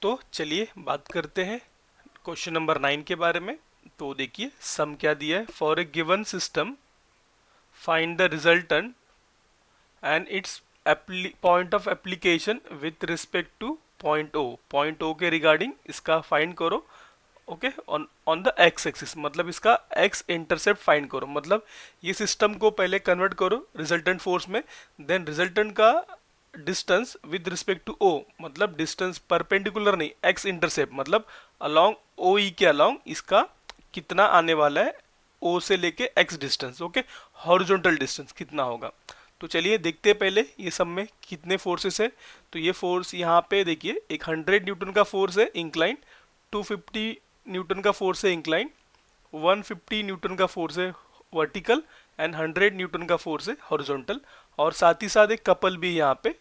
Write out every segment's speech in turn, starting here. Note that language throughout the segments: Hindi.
तो चलिए बात करते हैं क्वेश्चन नंबर 9 के बारे में। तो देखिए सम क्या दिया है। For a given system find the resultant and its point of application with respect to point O के रिगार्डिंग इसका फाइंड करो। Okay, on on the X axis, मतलब इसका एक्स इंटरसेप्ट फाइंड करो। मतलब ये सिस्टम को पहले कन्वर्ट करो रिजल्टेंट फोर्स में, देन रिजल्टेंट का distance with respect to O, मतलब डिस्टेंस परपेंडिकुलर नहीं, एक्स इंटरसेप्ट मतलब अलोंग ओ ई के अलोंग इसका कितना आने वाला है ओ से लेके x distance. Okay, horizontal distance कितना होगा। तो चलिए देखते हैं पहले ये सब में कितने फोर्सेस है। तो ये फोर्स यहाँ पे देखिए, एक 100 न्यूटन का फोर्स है इंक्लाइन, 250 न्यूटन का फोर्स है इंक्लाइन, 150 न्यूटन का फोर्स है वर्टिकल एंड 100 न्यूटन का फोर्स है हॉरिजॉन्टल। और साथ ही साथ एक कपल भी यहाँ पे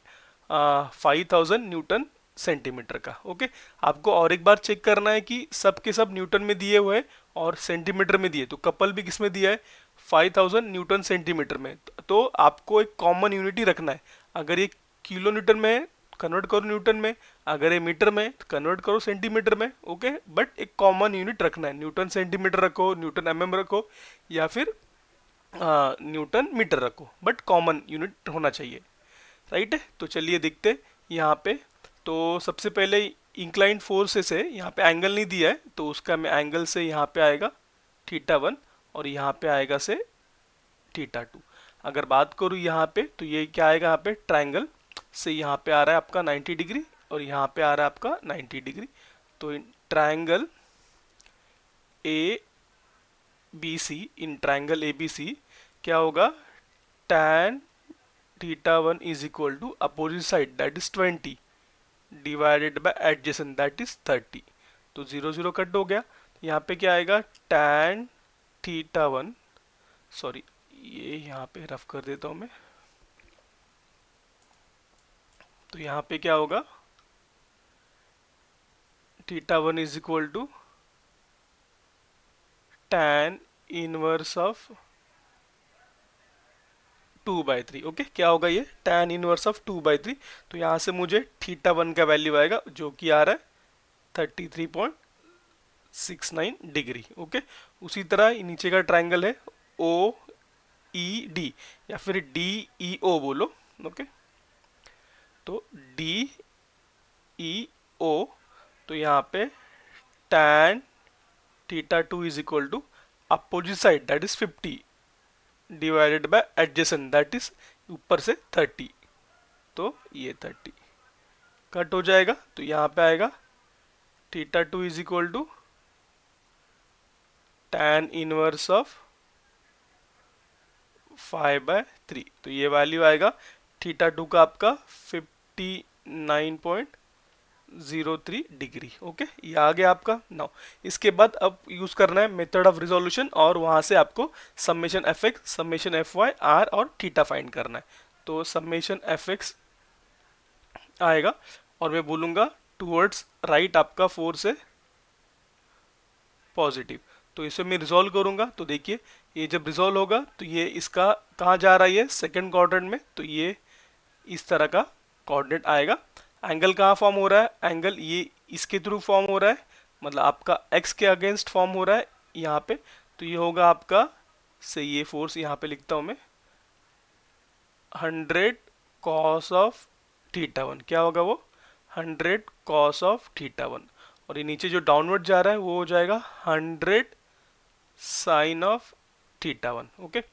5000 न्यूटन सेंटीमीटर का। ओके, आपको और एक बार चेक करना है कि सब के सब न्यूटन में दिए हुए हैं और सेंटीमीटर में दिए। तो कपल भी किस में दिया है, 5000 न्यूटन सेंटीमीटर में। तो आपको एक कॉमन यूनिटी रखना है। अगर ये किलो न्यूटन में है कन्वर्ट करो न्यूटन में, अगर ये मीटर में कन्वर्ट करो सेंटीमीटर में। ओके, बट एक कॉमन यूनिट रखना है, न्यूटन सेंटीमीटर रखो, न्यूटन एमएम रखो, या फिर न्यूटन मीटर रखो, बट कॉमन यूनिट होना चाहिए। राइट है। तो चलिए देखते हैं यहाँ पे। तो सबसे पहले इंक्लाइंड फोर्सेस है, यहाँ पे एंगल नहीं दिया है तो उसका मैं एंगल से यहाँ पे आएगा θ1 और यहाँ पे आएगा से θ2। अगर बात करूँ यहाँ पे तो ये क्या आएगा, यहाँ पे ट्राइंगल से यहाँ पे आ रहा है आपका 90 डिग्री और यहाँ पे आ रहा है आपका 90 डिग्री। तो triangle A B C, in triangle A B C क्या होगा, tan θ1 is equal to opposite side that is 20 divided by adjacent that is 30। तो 0 0 कट हो गया। यहाँ पे क्या आएगा, tan θ1, सॉरी ये यहाँ पे रफ कर देता हूँ मैं। तो यहाँ पे क्या होगा, θ1 is equal to tan inverse of 2/3। Okay, क्या होगा ये, tan इनवर्स ऑफ 2/3। तो यहाँ से मुझे θ1 का वैल्यू आएगा जो कि आ रहा है 33.69 डिग्री। ओके, उसी तरह नीचे का ट्राइंगल है ओ ई डी या फिर डी ई ओ बोलो। ओके, तो डी ई ओ, तो यहाँ पे tan θ2 is equal to opposite side that is 50 divided by adjacent that is ऊपर से 30। तो ये 30 कट हो जाएगा। तो यहाँ पे आएगा θ2 is equal to tan inverse of 5/3। तो ये वैल्यू आएगा θ2 का आपका 59.03 डिग्री। ओके, ये आ गया आपका। नाउ इसके बाद अब यूज करना है मेथड ऑफ रिजोल्यूशन और वहां से आपको summation F X, summation F Y, R और थीटा फाइंड करना है। तो समेशन एफ एक्स आएगा और मैं बोलूंगा टूवर्ड्स राइट आपका फोर्स है पॉजिटिव। तो इसे मैं रिजॉल्व करूंगा। तो देखिए ये जब रिजॉल्व होगा तो ये इसका कहाँ जा रहा है, सेकंड क्वाड्रेंट में। तो ये इस तरह का कोऑर्डिनेट आएगा। एंगल कहाँ फॉर्म हो रहा है, एंगल ये इसके थ्रू फॉर्म हो रहा है, मतलब आपका एक्स के अगेंस्ट फॉर्म हो रहा है यहाँ पे। तो ये होगा आपका से ये फोर्स यहाँ पे लिखता हूँ मैं 100 cos ऑफ θ1। क्या होगा वो, 100 cos ऑफ θ1। और ये नीचे जो डाउनवर्ड जा रहा है वो हो जाएगा 100 साइन ऑफ θ1। ओके,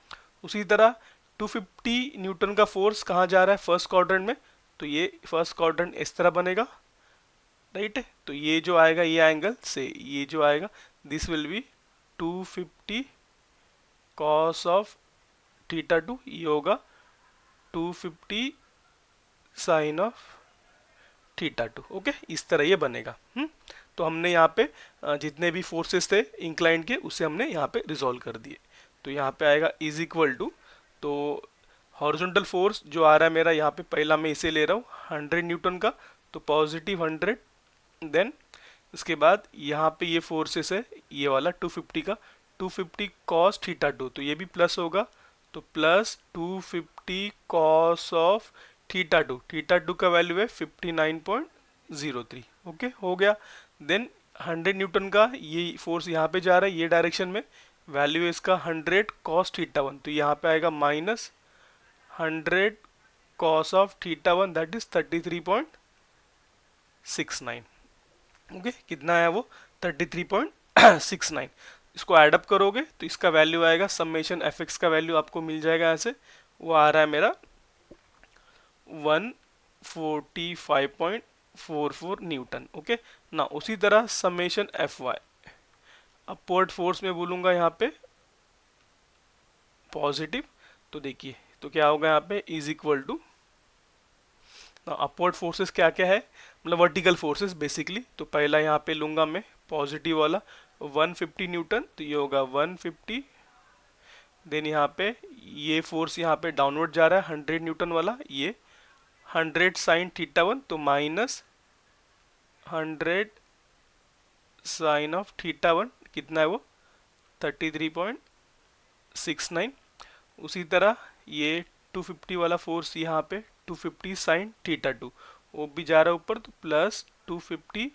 उसी तरह 250 न्यूटन का फोर्स कहाँ जा रहा है, फर्स्ट क्वाड्रेंट में। तो ये फर्स्ट क्वाड्रेंट इस तरह बनेगा। राइट है। तो ये जो आएगा ये एंगल से ये जो आएगा this will be 250 cos of θ2, ये होगा 250 साइन ऑफ θ2। ओके, इस तरह ये बनेगा। तो हमने यहाँ पे जितने भी फोर्सेस थे इंक्लाइंड के उसे हमने यहाँ पे रिजॉल्व कर दिए। तो यहाँ पे आएगा इज इक्वल टू, तो हॉरिजॉन्टल फोर्स जो आ रहा है मेरा यहाँ पे, पहला मैं इसे ले रहा हूँ 100 न्यूटन का, तो पॉजिटिव 100। देन इसके बाद यहाँ पे ये फोर्सेस है ये वाला 250 का, 250 cos θ2, तो ये भी प्लस होगा। तो प्लस 250 cos ऑफ θ2, θ2 का वैल्यू है 59.03। ओके हो गया। देन 100 न्यूटन का ये फोर्स यहाँ पे जा रहा है ये डायरेक्शन में, वैल्यू इसका 100 कॉस थीटा वन, तो यहाँ पे आएगा minus 100 cos of theta one, that is 33.69। Okay कितना आया वो 33.69। इसको ऐडअप करोगे तो इसका वैल्यू आएगा, समेशन एफ एक्स का वैल्यू आपको मिल जाएगा यहाँ से, वो आ रहा है मेरा 145.44 न्यूटन। ओके ना उसी तरह summation F Y, upward force में बोलूंगा यहाँ पे पॉजिटिव, तो देखिए तो क्या होगा यहाँ पे is equal to, upward forces क्या क्या है, मतलब वर्टिकल फोर्सेस बेसिकली, तो पहला यहाँ पे लूंगा मैं पॉजिटिव वाला 150 न्यूटन, तो ये होगा 150। देन यहाँ पे ये फोर्स यहाँ पे डाउनवर्ड जा रहा है 100 न्यूटन वाला, ये 100 साइन थीटा वन, तो minus 100 sine of theta one, कितना है वो 33.69। उसी तरह ये 250 वाला फोर्स यहाँ पे 250 साइन थीटा टू, वो भी जा रहा है ऊपर, तो plus 250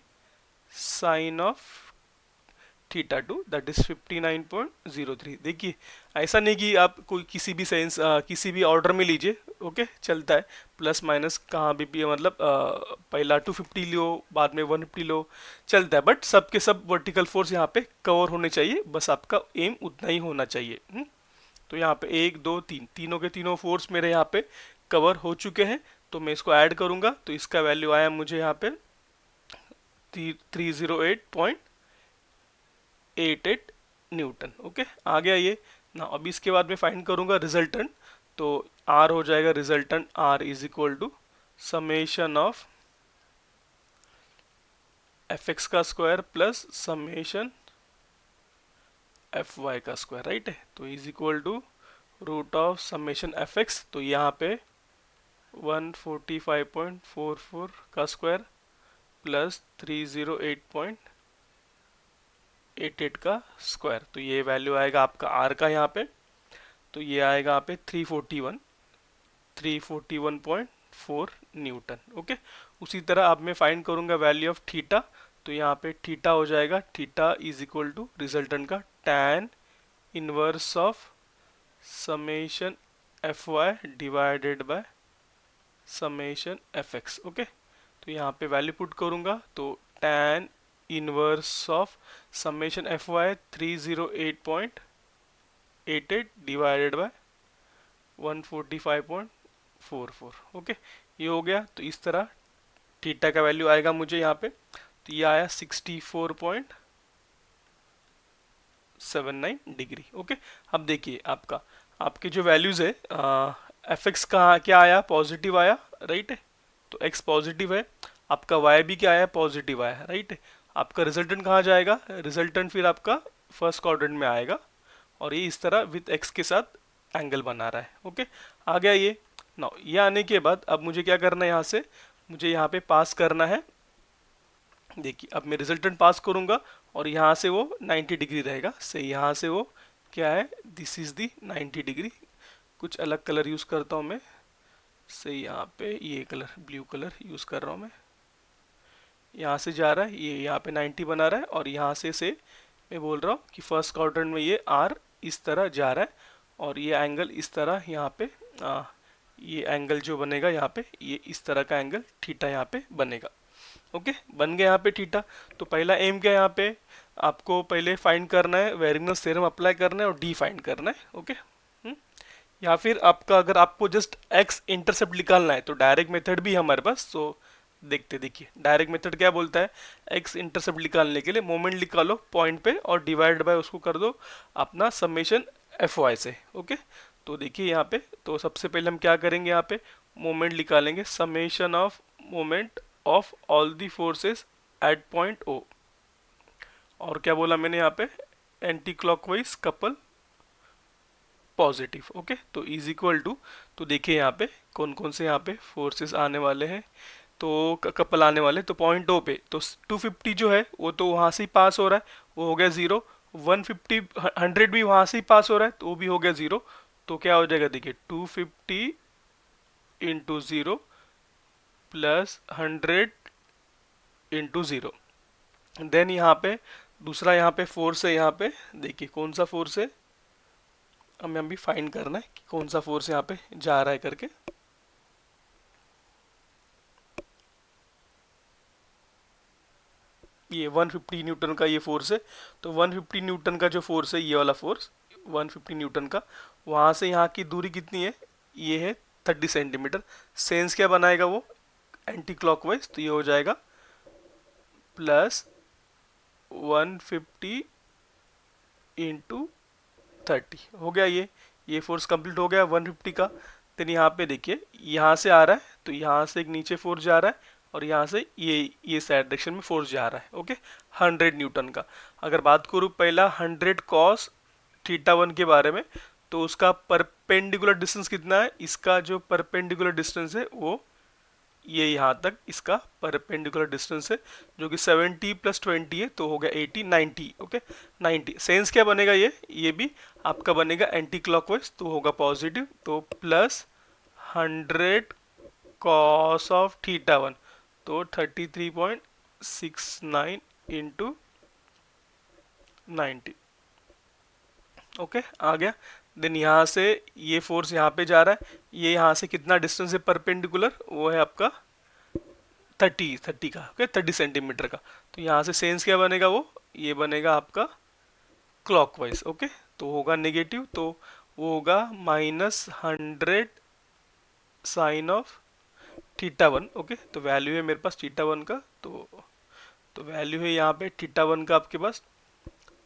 sine of theta two, that is 59.03। देखिए ऐसा नहीं कि आप कोई किसी भी किसी भी ऑर्डर में लीजिए, ओके चलता है, प्लस माइनस कहाँ भी मतलब पहला 250 लो बाद में 150 लो, चलता है, बट सबके सब वर्टिकल फोर्स यहाँ पे कवर होने चाहिए, बस आपका एम उतना ही होना चाहिए। तो यहाँ पे 1 2 3 तीनों के तीनों फोर्स मेरे यहाँ पे कवर हो चुके हैं, तो मैं इसको ऐड करूंगा तो इसका वैल्यू आया मुझे यहाँ पे 308.88 न्यूटन। ओके आ गया ये ना। अभी इसके बाद मैं फाइंड करूंगा रिजल्टेंट, तो आर हो जाएगा resultant, R is equal to summation of F X का square plus summation F Y का स्क्वायर, राइट है, तो is equal to root of summation F X, तो यहाँ पे 145.44 का स्क्वायर प्लस 308.88 का स्क्वायर, तो ये वैल्यू आएगा आपका आर का यहाँ पे, तो ये आएगा यहाँ पे 341.4 न्यूटन। ओके उसी तरह अब मैं फाइंड करूंगा वैल्यू ऑफ थीटा, तो यहाँ पे थीटा हो जाएगा, theta is equal to resultant का tan inverse of summation F Y divided by summation F X. Okay तो यहाँ पे वैल्यू पुट करूंगा, तो tan inverse of summation F Y 308.88 divided by 145.44। Okay ये हो गया, तो इस तरह थीटा का वैल्यू आएगा मुझे यहाँ पे, तो ये आया 64.79 डिग्री। ओके अब देखिए आपके जो वैल्यूज है एफ एक्स का क्या आया, पॉजिटिव आया, राइट है, तो एक्स पॉजिटिव है, आपका वाई भी क्या आया, पॉजिटिव आया, राइट है। आपका रिजल्टेंट कहाँ जाएगा, रिजल्टेंट फिर आपका फर्स्ट क्वाड्रेंट में आएगा, और ये इस तरह विथ एक्स के साथ एंगल बना रहा है। ओके आ गया ये ना। ये आने के बाद अब मुझे क्या करना है, यहाँ से मुझे यहाँ पे पास करना है, देखिए अब मैं रिजल्टेंट पास करूंगा और यहाँ से वो 90 डिग्री रहेगा, से यहाँ से वो क्या है, दिस इज दी 90 डिग्री, कुछ अलग कलर यूज करता हूँ मैं, से यहाँ पे ये कलर ब्लू कलर यूज कर रहा हूँ मैं, यहाँ से जा रहा है ये यहाँ पे 90 बना रहा है, और यहाँ से मैं बोल रहा हूँ कि फर्स्ट क्वाड्रेंट में ये आर इस तरह जा रहा है, और ये एंगल इस तरह यहाँ पे ये एंगल जो बनेगा यहाँ पे, ये इस तरह का एंगल थीटा यहाँ पे बनेगा। ओके बन गया यहाँ पे थीटा। तो पहला एम क्या है, यहाँ पे आपको पहले फाइंड करना है, वेरिनस थ्योरम अप्लाई करना है और डी फाइंड करना है। ओके या फिर आपका अगर आपको जस्ट एक्स इंटरसेप्ट निकालना है तो डायरेक्ट मेथड भी है हमारे पास, तो देखिए डायरेक्ट मेथड क्या बोलता है, एक्स इंटरसेप्ट निकालने के लिए मोमेंट निकालो पॉइंट पे और डिवाइड बाय उसको कर दो अपना समेशन एफ वाई से। ओके तो देखिए यहाँ पे, तो सबसे पहले हम क्या करेंगे, यहाँ पे मोमेंट निकालेंगे, summation of moment of all the forces at point O, और क्या बोला मैंने यहाँ पे, anti clockwise couple positive. Okay तो इज इक्वल टू, तो देखिए यहाँ पे कौन कौन से यहाँ पे फोर्सेस आने वाले हैं, तो कपल आने वाले, तो पॉइंट ओ पे तो 250 जो है वो तो वहाँ से ही पास हो रहा है, वो हो गया 0, 150 100 भी वहाँ से ही पास हो रहा है तो वो भी हो गया 0, तो क्या हो जाएगा देखिए 250 इंटू 0 प्लस 100 इंटू 0। देन यहाँ पे दूसरा यहाँ पे फोर्स है, यहाँ पे देखिए कौन सा फोर्स है, हमें अभी फाइंड करना है कि कौन सा फोर्स यहाँ पे जा रहा है करके। ये 150 न्यूटन का ये फोर्स है। तो 150 न्यूटन का जो फोर्स है, ये वाला फोर्स 150 न्यूटन का, वहाँ से यहाँ की दूरी कितनी है, ये है 30 सेंटीमीटर। सेंस क्या बनाएगा वो, एंटी क्लॉकवाइज, तो ये हो जाएगा प्लस 150 इंटू 30। हो गया ये फोर्स कंप्लीट हो गया 150 का। देन यहाँ पे देखिए यहाँ से आ रहा है, तो यहाँ से एक नीचे फोर्स जा रहा है और यहाँ से ये साइड डायरेक्शन में फोर्स जा रहा है। ओके, 100 न्यूटन का। अगर बात करूँ पहला 100 कॉस थीटा 1 के बारे में, तो उसका परपेंडिकुलर डिस्टेंस कितना है, इसका जो परपेंडिकुलर डिस्टेंस है वो ये यहाँ तक इसका परपेंडिकुलर डिस्टेंस है, जो कि 70 प्लस 20 है, तो हो गया 80, 90। ओके, 90। सेंस क्या बनेगा, ये भी आपका बनेगा एंटी क्लॉकवाइज, तो होगा पॉजिटिव, तो प्लस 100 कॉस ऑफ थीटा 1, तो 33.69 इंटू 90। ओके, आ गया। देन यहाँ से ये फोर्स यहाँ पे जा रहा है, ये यहाँ से कितना डिस्टेंस है परपेंडिकुलर, वो है आपका 30 का। ओके, 30 सेंटीमीटर का। तो यहाँ से सेंस क्या बनेगा, वो ये बनेगा आपका क्लॉकवाइज। ओके, तो होगा नेगेटिव, तो वो होगा -100 साइन ऑफ थीटा 1। ओके, तो वैल्यू है मेरे पास थीटा 1 का, तो वैल्यू है यहाँ पे थीटा 1 का आपके पास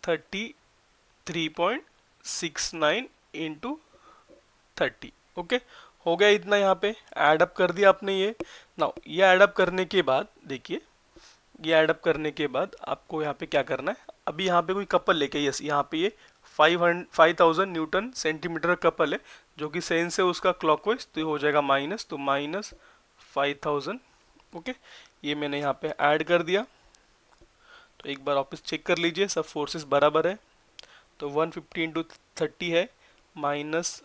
33.69 इंटू 30। ओके, हो गया इतना। यहाँ पे ऐड अप कर दिया आपने ये। नाउ ये ऐड अप करने के बाद देखिए, ये ऐड अप करने के बाद आपको यहाँ पे क्या करना है, अभी यहाँ पे कोई कपल लेके, यस यहाँ पे ये 5000 न्यूटन सेंटीमीटर कपल है, जो कि सेंस है उसका क्लॉकवाइज, तो ये हो जाएगा माइनस, तो -5000। ओके, ये मैंने यहाँ पे ऐड कर दिया। तो एक बार वापस चेक कर लीजिए, सब फोर्सेस बराबर है। तो 150 इंटू 30 है, माइनस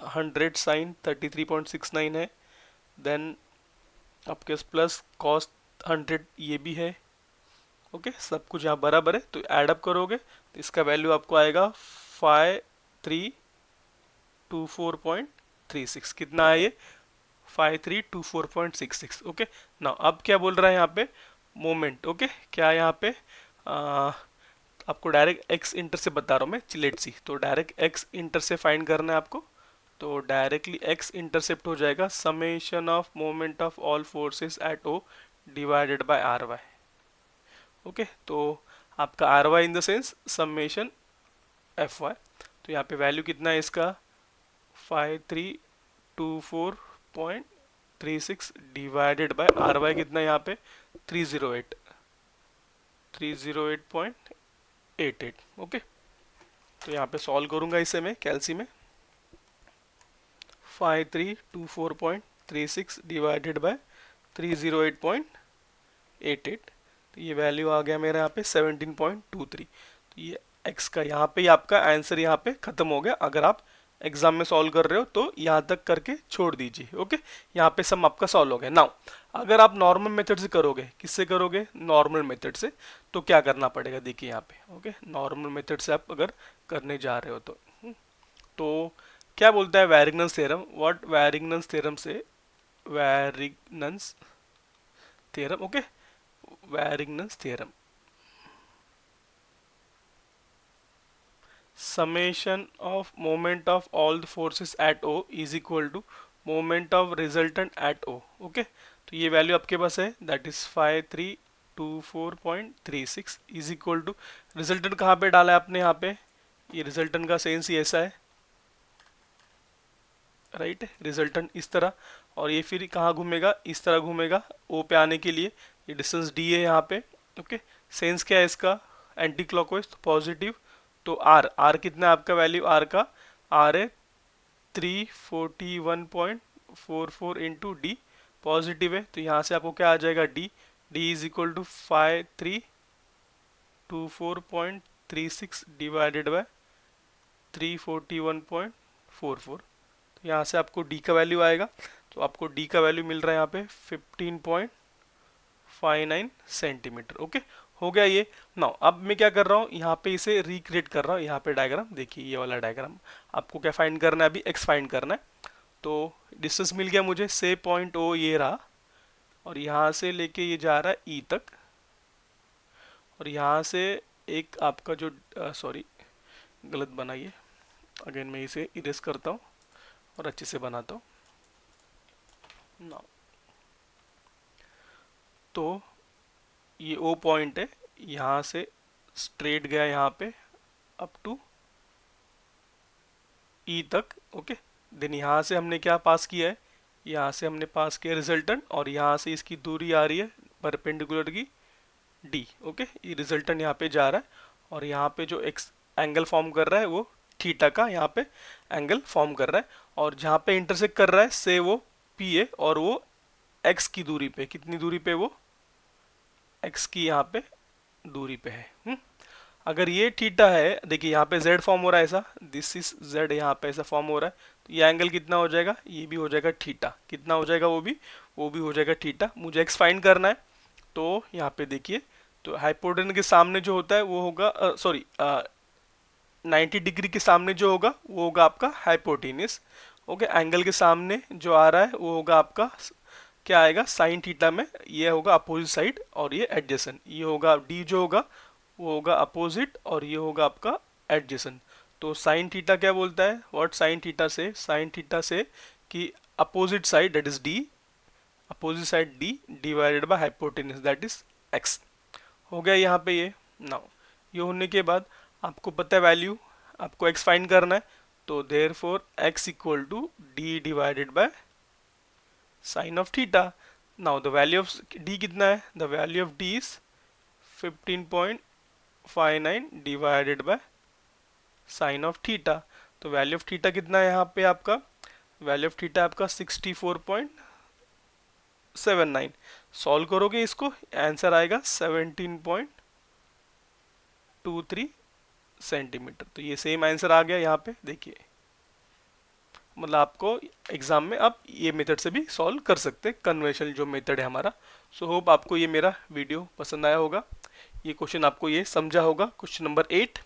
100 साइन 33.69 है, देन आपके प्लस कॉस 100 ये भी है। ओके, सब कुछ यहाँ बराबर है, तो ऐड अप करोगे तो इसका वैल्यू आपको आएगा 5324.36। कितना है ये, 5324.66। ओके, ना अब क्या बोल रहा है यहाँ पे, मोमेंट। ओके, क्या यहाँ पे आपको डायरेक्ट एक्स इंटर से बता रहा हूँ मैं, लेट्स सी, तो डायरेक्ट एक्स इंटर से फाइंड करना है आपको। तो डायरेक्टली एक्स इंटरसेप्ट हो जाएगा summation of moment of all forces at O divided by R Y. Okay, तो आपका R Y in the sense summation F Y. तो यहाँ पे वैल्यू कितना है इसका, 5324.36 डिवाइडेड बाय आर वाई कितना है यहाँ पे, 308.88। ओके, तो यहाँ पे सॉल्व करूंगा इसे मैं कैलसी में, 5324.36 डिवाइडेड बाय 308.88, तो ये वैल्यू आ गया मेरा यहाँ पे 17.23। तो ये x का यहाँ पे आपका आंसर यहाँ पे खत्म हो गया। अगर आप एग्जाम में सॉल्व कर रहे हो तो यहाँ तक करके छोड़ दीजिए। ओके, यहाँ पे सम आपका सॉल्व हो गया। नाउ अगर आप नॉर्मल मेथड से करोगे, किससे करोगे, नॉर्मल मेथड से, तो क्या करना पड़ेगा, देखिए यहाँ पे। ओके, नॉर्मल मेथड से आप अगर करने जा रहे हो तो क्या बोलता है Varignon's theorem, what Varignon's theorem से, Varignon's theorem. Okay, Varignon's theorem, summation of moment of all the forces at O is equal to moment of resultant at O। Okay, तो ये वैल्यू आपके पास है, that is 5324.36 is equal to, resultant कहाँ पे डाला है आपने, यहाँ पे, ये रिजल्टेंट का सेंस ही ऐसा है, राइट, रिजल्टेंट इस तरह, और ये फिर कहाँ घूमेगा, इस तरह घूमेगा ओ पे आने के लिए, ये डिस्टेंस डी है यहाँ पे। ओके, सेंस क्या है इसका, एंटी क्लॉकवाइज, तो पॉजिटिव, तो आर, आर कितना है आपका वैल्यू, आर का, आर है 341.44 इंटू डी, पॉजिटिव है, तो यहाँ से आपको क्या आ जाएगा, D, D is equal to 5324.36 divided by 341.44। तो यहाँ से आपको डी का वैल्यू आएगा, तो आपको डी का वैल्यू मिल रहा है यहाँ पे 59 सेंटीमीटर। ओके, हो गया ये। नाउ अब मैं क्या कर रहा हूँ, यहाँ पे इसे रिक्रिएट कर रहा हूँ। यहाँ पे डायग्राम देखिए, ये वाला डायग्राम आपको क्या फाइंड करना है, अभी एक्स फाइंड करना है। तो डिस्टेंस मिल गया मुझे, से पॉइंट ओ ये रहा, और यहाँ से लेके ये जा रहा है ई तक, और यहाँ से एक आपका जो सॉरी गलत बना ये, अगेन मैं इसे इरेज करता हूँ और अच्छे से बनाता हूँ। नाउ तो ये ओ पॉइंट है, यहाँ से स्ट्रेट गया यहाँ पे अप टू ई तक। ओके, देन यहाँ से हमने क्या पास किया है, यहाँ से हमने पास किया रिजल्टेंट, और यहाँ से इसकी दूरी आ रही है परपेंडिकुलर की डी। ओके, ये रिजल्टेंट यहाँ पे जा रहा है, और यहाँ पे जो एक्स एंगल फॉर्म कर रहा है वो थीटा का यहाँ पे एंगल फॉर्म कर रहा है, और जहाँ पे इंटरसेक्ट कर रहा है से वो पी है, और वो एक्स की दूरी पे, कितनी दूरी पे, वो एक्स की यहाँ पे दूरी पे है। अगर ये थीटा है, देखिए यहाँ पे z फॉर्म हो रहा है ऐसा, दिस इज z, यहाँ पे ऐसा फॉर्म हो रहा है, तो ये एंगल कितना हो जाएगा, ये भी हो जाएगा थीटा। कितना हो जाएगा, वो भी हो जाएगा थीटा। मुझे x फाइंड करना है, तो यहाँ पे देखिए, तो हाइपोटेनस के सामने जो होता है वो होगा, सॉरी 90 डिग्री के सामने जो होगा वो होगा आपका हाइपोटेनस। ओके, एंगल के सामने जो आ रहा है वो होगा आपका क्या आएगा, साइन थीटा में ये होगा अपोजिट साइड, और ये एडजेसेंट, ये होगा डी जो होगा वो होगा अपोजिट, और ये होगा आपका एडजेसेंट। तो साइन थीटा क्या बोलता है, व्हाट साइन थीटा से, साइन थीटा से कि opposite side that is D, opposite side D divided by hypotenuse that is x. हो गया यहाँ पे ये। नाउ ये होने के बाद आपको पता है वैल्यू, आपको x फाइंड करना है, तो therefore x equal to D divided by sine of theta. Now the value of d कितना है, the value of d is 15.59 divided by sine of theta. तो वैल्यू ऑफ थीटा कितना है यहाँ पे आपका, वैल्यू ऑफ थीटा आपका 64.79। सॉल्व करोगे इसको, आंसर आएगा 17.23 सेंटीमीटर। तो ये सेम आंसर आ गया यहाँ पे, देखिए, मतलब आपको एग्जाम में आप ये मेथड से भी सॉल्व कर सकते हैं, कन्वेंशनल जो मेथड है हमारा। सो होप आपको ये मेरा वीडियो पसंद आया होगा, ये क्वेश्चन आपको ये समझा होगा, क्वेश्चन नंबर 8।